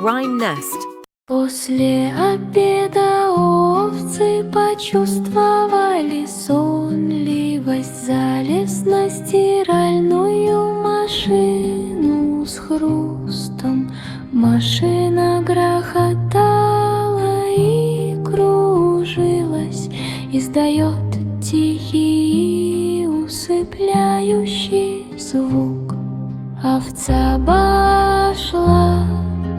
Rhyme Nest. После обеда овцы почувствовали сонливость, залез на стиральную машину с хрустом. Машина грохотала и кружилась, издает тихий и усыпляющий звук. Овца обошла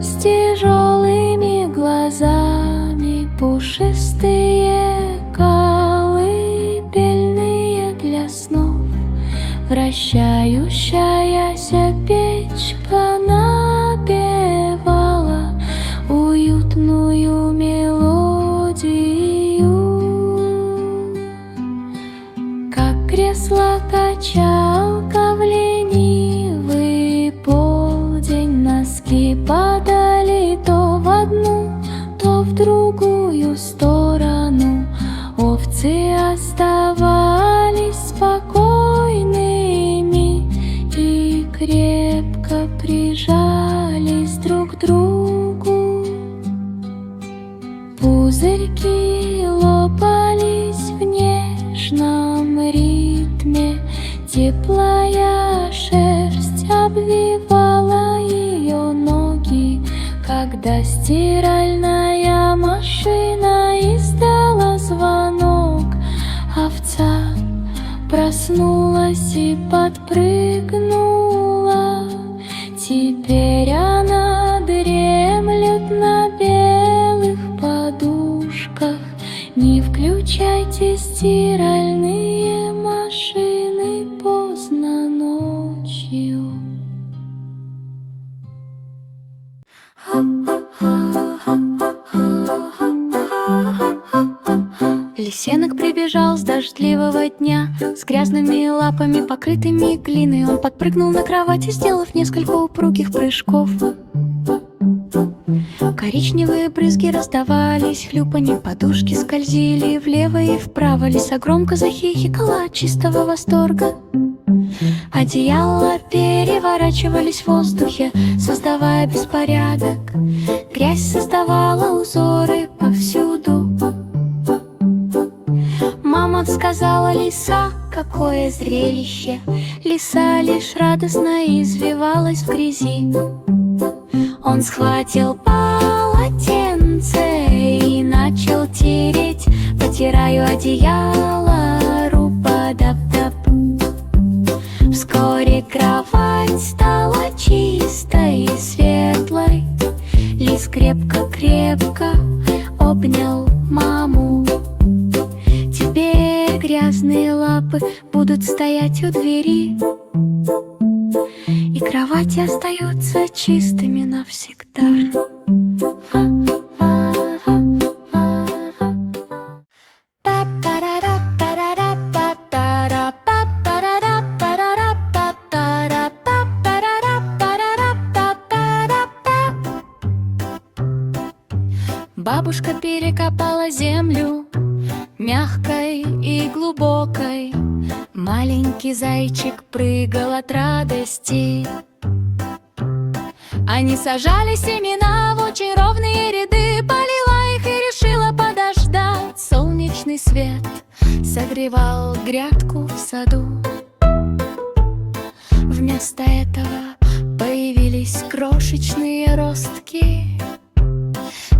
с тяжелыми глазами, пушистые, колыбельные для снов. Вращающаяся печка напевала уютную мелодию, как кресло-качалка в ленивый полдень. Носки падали то в одну, то в другую сторону. Овцы оставались спокойными и крепко прижались друг к другу. Пузырьки лопались в нежном ритме, теплая шерсть обвивала ее ноги, когда стиральная машина издала звонок. Овца проснулась и подпрыгнула. Теперь она дремлет на белых подушках. Не включайте стиральные машины поздно ночью. Лисенок прибежал с дождливого дня, с грязными лапами, покрытыми глиной. Он подпрыгнул на кровати, сделав несколько упругих прыжков. Коричневые брызги раздавались, хлюпанье, подушки скользили влево и вправо. Лиса громко захихикала от чистого восторга. Одеяла переворачивались в воздухе, создавая беспорядок. Грязь создавала узоры повсюду. Мама сказала: лиса, какое зрелище! Лиса лишь радостно извивалась в грязи. Он схватил полотенце и начал тереть. Потираю одеяло, рупа-дап-дап. Вскоре кровать стала чистой и светлой. Лис крепко-крепко обнял маму. Теперь грязные лапы будут стоять у двери, и кровати остаются чистыми навсегда. Бабушка перекопала землю мягкой и глубокой. Маленький зайчик прыгал от радости. Они сажали семена в очень ровные ряды. Полила их и решила подождать. Солнечный свет согревал грядку в саду. Вместо этого появились крошечные ростки.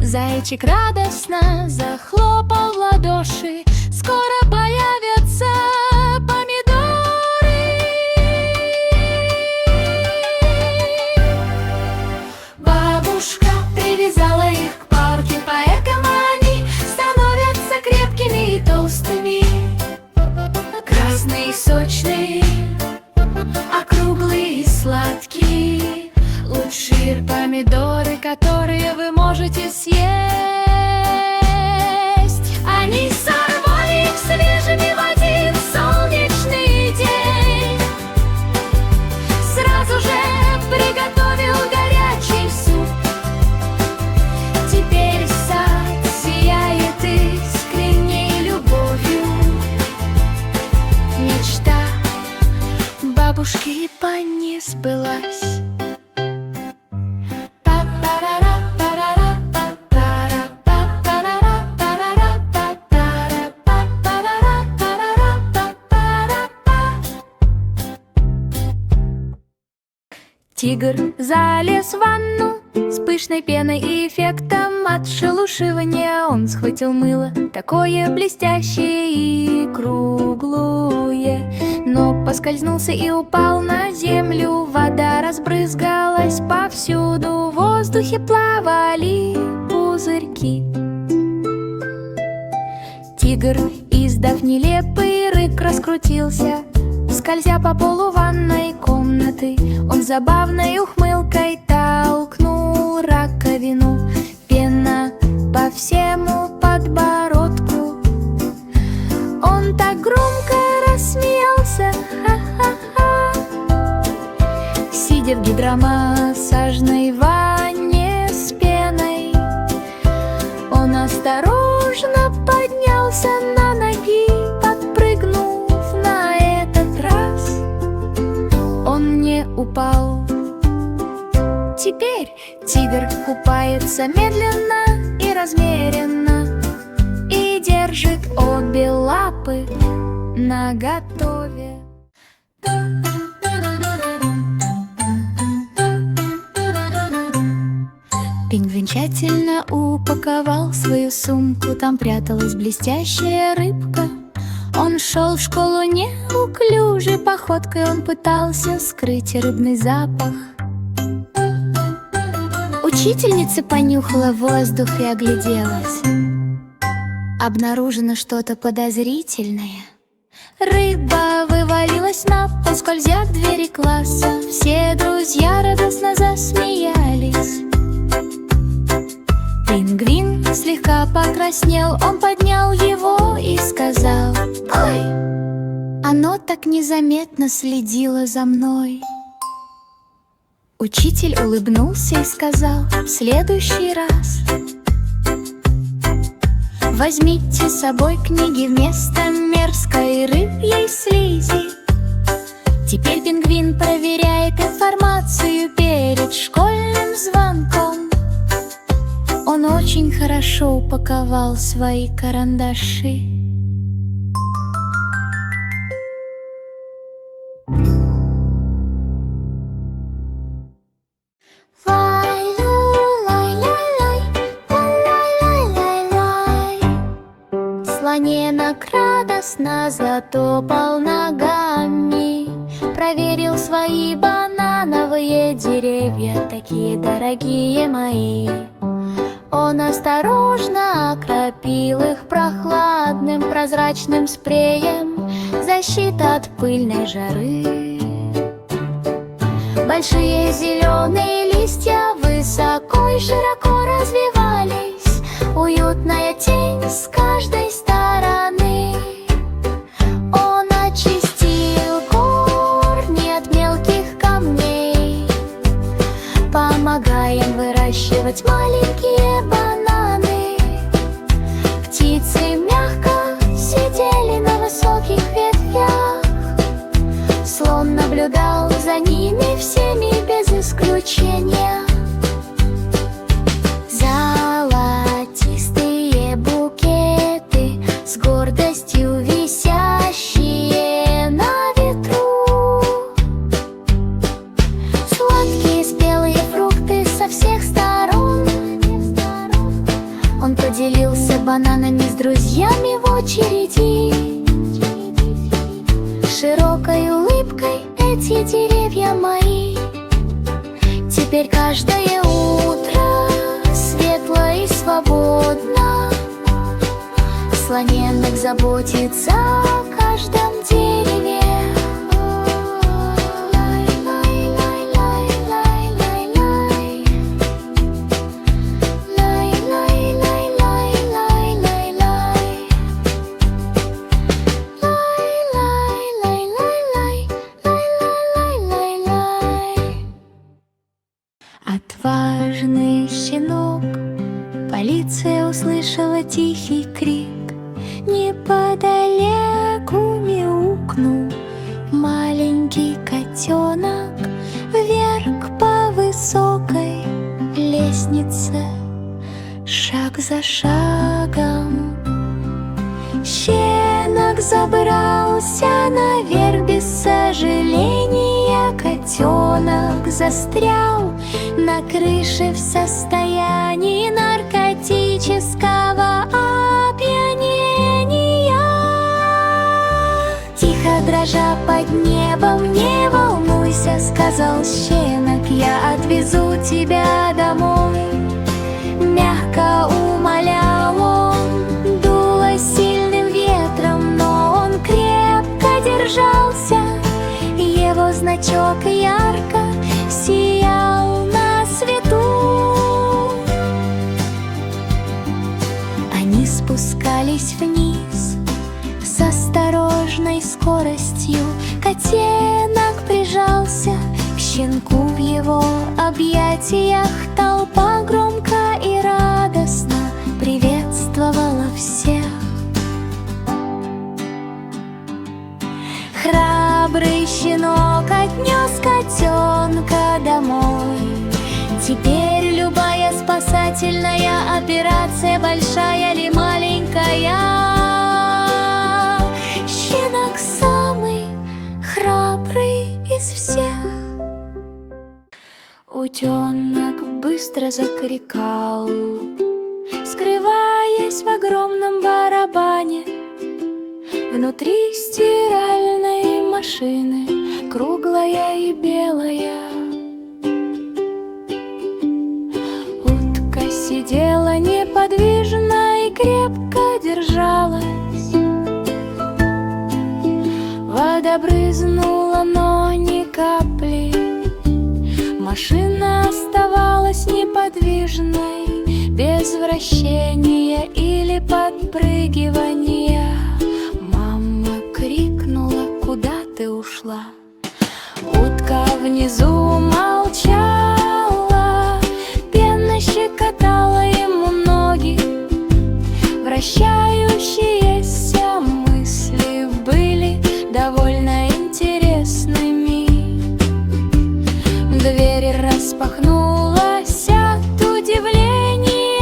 Зайчик радостно захлопал в ладоши. Скоро появятся помидоры. Бабушка привязала их к палке, поэтому они становятся крепкими и толстыми. Красные и сочные, округлые и сладкие. Лучшие помидоры, которые вы можете съесть. Они сорвали их свежими в один солнечный день. Сразу же приготовил горячий суп. Теперь сад сияет искренней любовью. Мечта бабушки по не сбылась. Тигр залез в ванну с пышной пеной и эффектом отшелушивания. Он схватил мыло, такое блестящее и круглое, но поскользнулся и упал на землю. Вода разбрызгалась повсюду, в воздухе плавали пузырьки. Тигр, издав нелепый рык, раскрутился, скользя по полу ванной комнаты. Он забавной ухмылкой толкнул раковину, пена по всему подбородку. Он так громко рассмеялся, ха-ха-ха, сидя в гидромассажной ванне с пеной. Он осторожно поднялся на ноги, подпрыгнув на этот раз. Он не упал. Теперь тигр купается медленно и размеренно и держит обе лапы наготове. Пингвин тщательно упаковал свою сумку, там пряталась блестящая рыбка. Он шел в школу неуклюжей походкой, он пытался скрыть рыбный запах. Учительница понюхала воздух и огляделась. Обнаружено что-то подозрительное. Рыба вывалилась на пол, скользя к двери класса. Все друзья радостно засмеялись. Пингвин слегка покраснел, он поднял его и сказал: «Ой, оно так незаметно следило за мной». Учитель улыбнулся и сказал: «В следующий раз возьмите с собой книги вместо мерзкой рыбьей слизи». Теперь пингвин проверяет информацию перед школьным звонком. Он очень хорошо упаковал свои карандаши. Слоненок радостно затопал ногами, проверил свои банановые деревья, такие дорогие мои. Он осторожно окропил их прохладным прозрачным спреем, защита от пыльной жары. Большие зеленые листья высоко и широко развивались, уютная тень с каждой стороны. Он очистил корни от мелких камней, помогая им выращивать маленькие бананы. Птицы мягко сидели на высоких ветвях, слон наблюдал за ними всеми без исключения. Золотистые букеты с гордостью висящие на ветру, сладкие спелые фрукты со всех сторон. Он поделился бананами с друзьями в очереди. Широкой улыбкой эти деревья мои. Теперь каждое утро светло и свободно. Слоненок заботится о каждом дереве. Отважный щенок, полиция услышала тихий крик. Неподалеку мяукнул маленький котенок вверх по высокой лестнице, шаг за шагом. Щенок забрался наверх без сожаления, котенок утенок застрял на крыше в состоянии наркотического опьянения. Тихо дрожа под небом, не волнуйся, сказал щенок, я отвезу тебя домой. Мягко умолял он, дуло сильным ветром, но он крепко держался. Его значок ярко сиял на свету. Они спускались вниз с осторожной скоростью. Котенок прижался к щенку в его объятиях. Толпа громко и радостно приветствовала всех. Храбрый щенок отнес котенка домой. Теперь любая спасательная операция, большая ли маленькая, щенок самый храбрый из всех. Утенок быстро закрикал, скрываясь в огромном барабане. Внутри стиральной машины, круглая и белая, утка сидела неподвижно и крепко держалась. Вода брызнула, но ни капли. Машина оставалась неподвижной, без вращения или подпрыгивания. Мама крикнула, куда ты ушла? Утка внизу молчала, пена щекотала ему ноги. Вращающиеся мысли были довольно интересными. Дверь распахнулась от удивления.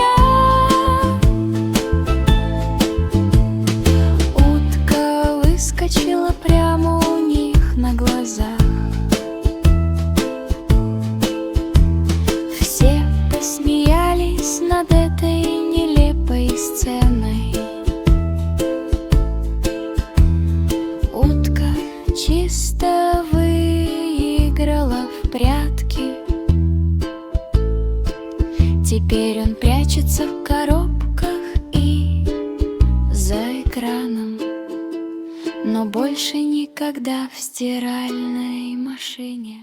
Утка выскочила прямо у них на глазах. Все посмеялись над этой нелепой сценой. Утка чисто выиграла в прятки. Теперь он прячется в коробках и за экраном, но больше никогда в стиральной машине.